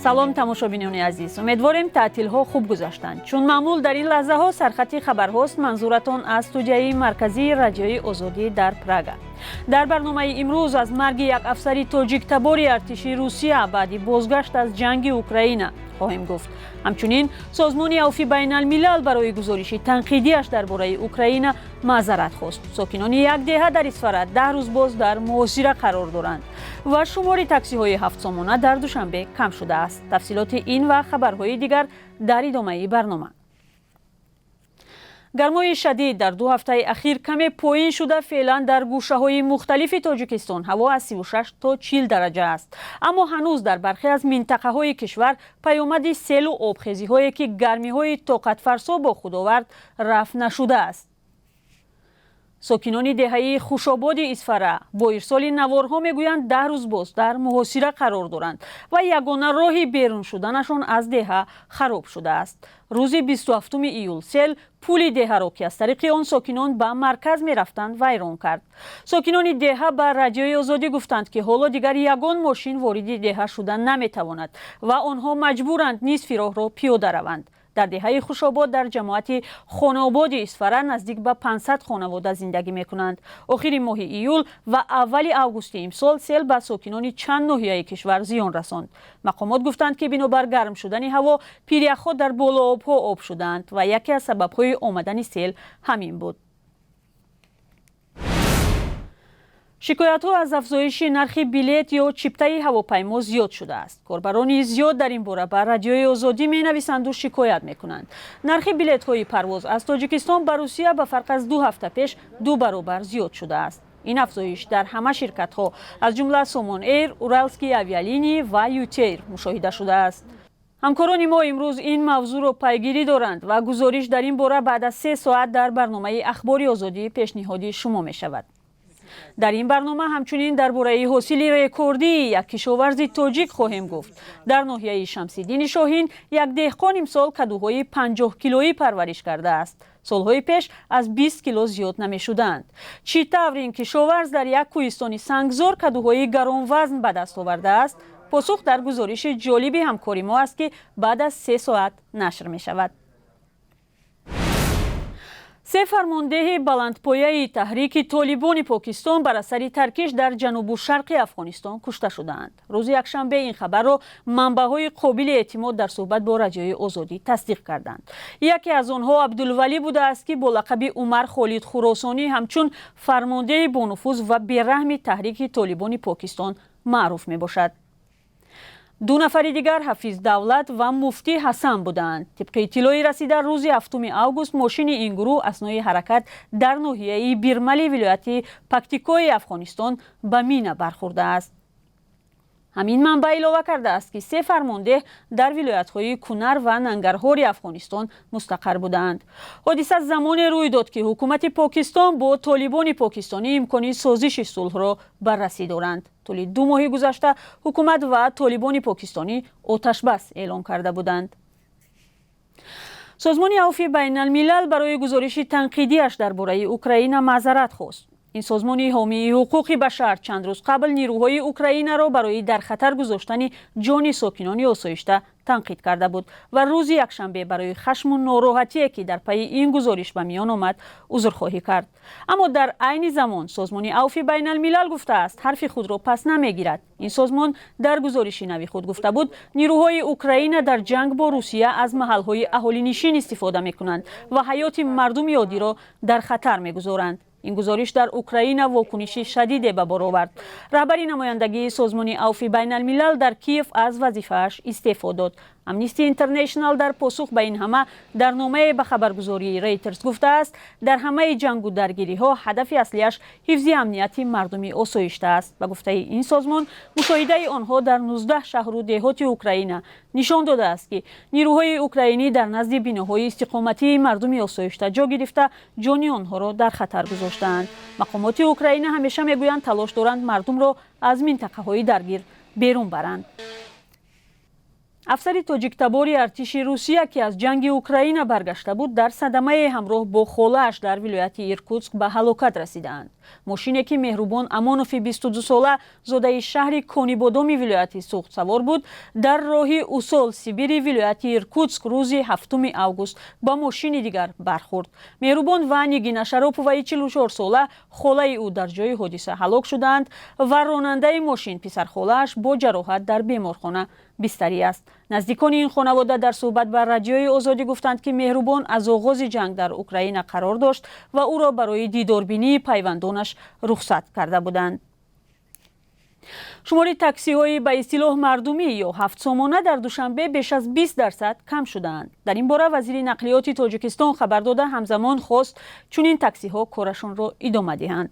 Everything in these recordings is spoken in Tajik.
салом тамошобинони азиз, умедворем таътилҳо хуб гузаштанд. чун маъмул дар ин лаҳзаҳо сархати хабарҳост. манзуратон аз студияи марказии радиои озодӣ дар Прага. дар барномаи имрӯз аз марги як афсари тоҷиктабори артиши Русия баъди бозгашт аз ҷанги Украина хоҳем гуфт. ҳамчунин созмони авфи байналмилал барои гузориши танқидиаш дар бораи Украина маъзарат хост. сокинони як деҳа дар Исфара 10 рӯз боз дар муҳосира қарор доранд ва шумори таксиҳои ҳафтсомона дар Душанбе кам шудааст. тафсилоти ин ва хабарҳои дигар дар идомаи барнома. гармои шадид дар 2 ҳафтаи ахир каме поин шуда феълан дар гӯшаҳои мухталифи Тоҷикистон ҳаво аз 36 то 40 дараҷа аст. аммо ҳанӯз дар бархе аз минтақаҳои кишвар паёмади селу обхезиҳое ки гармиҳои тоқатфарсо бо худ овард рафт нашудааст. сокинони деҳаи хушободи Исфара бо ирсоли наворҳо мегӯянд 10 рӯз боз дар муҳосира қарор доранд ва ягона роҳи берун шуданашон аз деҳа хароб шудааст. рӯзи 27 июл сел пули деҳаро ки аз тариқи он сокинон ба марказ мерафтанд вайрон кард. сокинони деҳа ба радиои озодӣ гуфтанд ки ҳоло дигар ягон мошин вориди деҳа шуда наметавонад ва онҳо маҷбуранд нисфи роҳро пиёда раванд. дар деҳаи хушобод дар ҷамоати хонаободи Исфара наздик ба 500 хонавода зиндагӣ мекунанд. охири моҳи июл ва аввали августи имсол сел ба сокинони чанд ноҳияи кишвар зиён расонд. мақомот гуфтанд ки бинобар гарм шудани ҳаво пиряхҳо дар болообҳо об шуданд ва яке аз сабабҳои омадани сел ҳамин буд. шикоятҳо аз афзоиши нархи билет ё чиптаи ҳавопаймо зиёд шудааст. корбарони зиёд дар ин бора ба радиои озодӣ менависанду шикоят мекунанд. нархи билетҳои парвоз аз Тоҷикистон ба Русия ба фарқ аз 2 ҳафта пеш 2 баробар зиёд шудааст. ин афзоиш дар ҳама ширкатҳо аз ҷумла Somon Air, Уралские авиалинии ва Ютейр мушоҳида шудааст. ҳамкорони мо имрӯз ин мавзӯъро пайгирӣ доранд ва гузориш дар ин бора баъд аз 3 соат дар барномаи ахбори озодӣ пешниҳоди шумо мешавад. дар ин барнома ҳамчунин дар бораи ҳосили рекордии як кишоварзи тоҷик хоҳем гуфт. дар ноҳияи Шамсиддини Шоҳин як деҳқон имсол кадуҳои 50 килоӣ парвариш кардааст. солҳои пеш аз 20 кило зиёд намешуданд. чӣ тавр ин кишоварз дар як кӯҳистони сангзор кадуҳои гаронвазн ба даст овардааст? посух дар гузориши ҷолиби ҳамкори мо аст ки баъд аз 3 соат нашр мешавад. 3 фармондеҳи баландпояи таҳрики толибони Покистон бар асари таркиш дар ҷанубу шарқи Афғонистон кушта шудаанд. рӯзи якшанбе ин хабарро манбаъҳои қобили эътимод дар суҳбат бо радиои озодӣ тасдиқ карданд. яке аз онҳо Абдулвалӣ будааст ки бо лақаби Умар Холид Хуросонӣ ҳамчун фармондеҳи бонуфуз ва бераҳми таҳрики толибони Покистон маъруф мебошад. 2 нафари дигар Ҳафиз Давлат ва Муфтӣ Ҳасан буданд. тибқи иттилои расида рӯзи 7 август мошини ин гурӯҳ аснои ҳаракат дар ноҳияи Бирмали вилояти Пактикои Афғонистон ба мина бархӯрдааст. ҳамин манбаъ илова кардааст ки 3 фармондеҳ дар вилоятҳои Кунар ва Нангарҳори Афғонистон мустақар буданд. ҳодиса замоне рӯй дод ки ҳукумати Покистон бо толибони покистонӣ имкони созиши сулҳро баррасӣ доранд. тӯли 2 моҳи гузашта ҳукумат ва толибони покистонӣ оташбас эълон карда буданд. созмони авфи байналмилал барои гузориши танқидиаш дар бораи Украина маъзарат хост. ин созмони ҳомии ҳуқуқи башар чанд рӯз қабл нирӯҳои Украинаро барои дар хатар гузоштани ҷони сокинони осоишта танқид карда буд ва рӯзи якшанбе барои хашму нороҳатие ки дар пайи ин гузориш ба миён омад узрхоҳӣ кард. аммо дар айни замон созмони авфи байналмилал гуфтааст ҳарфи худро пас намегирад. ин созмон дар гузориши нави худ гуфта буд нирӯҳои Украина дар ҷанг бо Русия аз маҳалҳои аҳолинишин истифода мекунанд ва ҳаёти мардуми оддиро дар хатар мегузоранд. ин гузориш дар Украина вокуниши шадиде ба бор овард. раҳбари намояндагии созмони авфи байналмилал дар Киев аз вазифааш истеъфо дод. Amnesty International дар посух ба ин ҳама дар номае ба хабаргузории Reuters гуфтааст, дар ҳамаи ҷангу даргириҳо ҳадафи аслияш ҳифзи амнияти мардуми осоишта аст. Ба гуфтаи ин созмон, мушоҳидаи онҳо дар 19 шаҳру деҳоти Украина нишон додааст, ки нирӯҳои украинӣ дар назди биноҳои истиқоматии мардуми осоишта ҷо гирифта, ҷони онҳоро дар хатар гузоштаанд. мақомоти Украина ҳамеша мегӯянд талош доранд мардумро аз минтақаҳои даргир берун баранд. افسر تاجیک‌تباری ارتش روسیه که از جنگ اوکراین برگشته بود در صدمه همراه با خاله‌اش در ولایت ایرکوتسک به هلاکت رسیدند. ماشینی که مهربان امانوف 22 ساله زاده شهر کونیبودومی ولایت سوخت سوار بود در راه اوسول سیبیری ولایت ایرکوتسک روز 7 اوگوست با ماشین دیگر برخورد. مهربان و نیگینا شاروپووا 44 ساله خاله او در جای حادثه هلاک شدند و راننده ماشین پسرخاله‌اش با جراحت در بیمارخانه بستری است. نزدیکان این خانواده در صحبت با رادیوی آزادی گفتند که مهربان از آغاز جنگ در اوکراین قرار داشت و او را برای دیداربینی پیوندانش رخصت کرده بودند. شمار تاکسی های به اصطلاح مردمی یا 7 سامانه در دوشنبه بیش از 20% کم شدند. در این باره وزیر نقلیات تاجیکستان خبر داده همزمان خواست چنین تاکسی ها کارشان را ادامه دهند.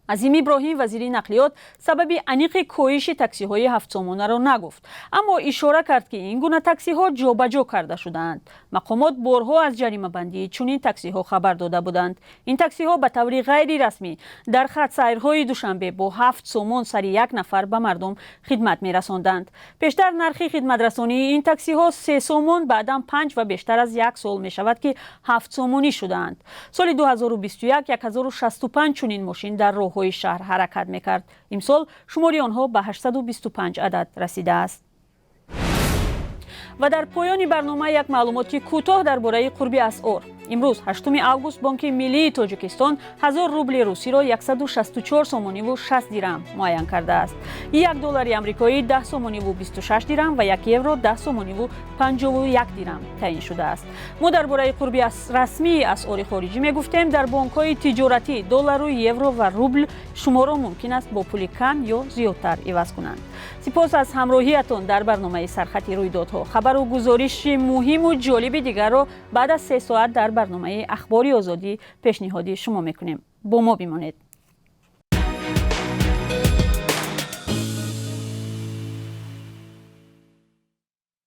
عظیم ابراهیم وزیر نقلیات سبب انیق کاهش تاکسی های 7 سامانه را نگفت، اما اشاره کرد که این گونه تاکسی ها جابجا کرده شدند. مقامات بارها از جریمه بندی چنین تاکسی ها خبر داده بودند. این تاکسی ها به طور غیر رسمی در خط سیرهای دوشنبه با 7 سامان سر یک نفر به مردم خدمت می رساندند. پیشتر نرخ خدمت رسانی این تاکسی ها 3 سامان بعداً 5 و بیشتر از یک سال می شود که 7 سامانی شدند. سال 2021 1065 چنین ماشین در راه های شهر حرکت میکرد. امسال شماری آنها به 825 عدد رسیده است. و در پایان برنامه یک معلوماتی کوتاه درباره قربی اسعار. امروز 8 اوگوست بانک ملی تاجیکستان 1000 روبل روسی را 164 سومانی و 60 درهم معین کرده است. $1 آمریکایی 10 سومانی و 26 درهم و 1 یورو 10 سومانی و 51 درهم تعیین شده است. ما درباره قربی رسمی اسعار خارجی می گفتیم. در بانک‌های تجارتی دلار و یورو و روبل شما را ممکن است با پول کم یا زیادتر عوض کنند. سپاس از همراهیتان در برنامه سرخط رویدادها. خبر و گزارش مهم و جالب دیگر را بعد از 3 ساعت در برنامه اخباری آزادی پیشنهادی شما میکنیم. با ما بمانید.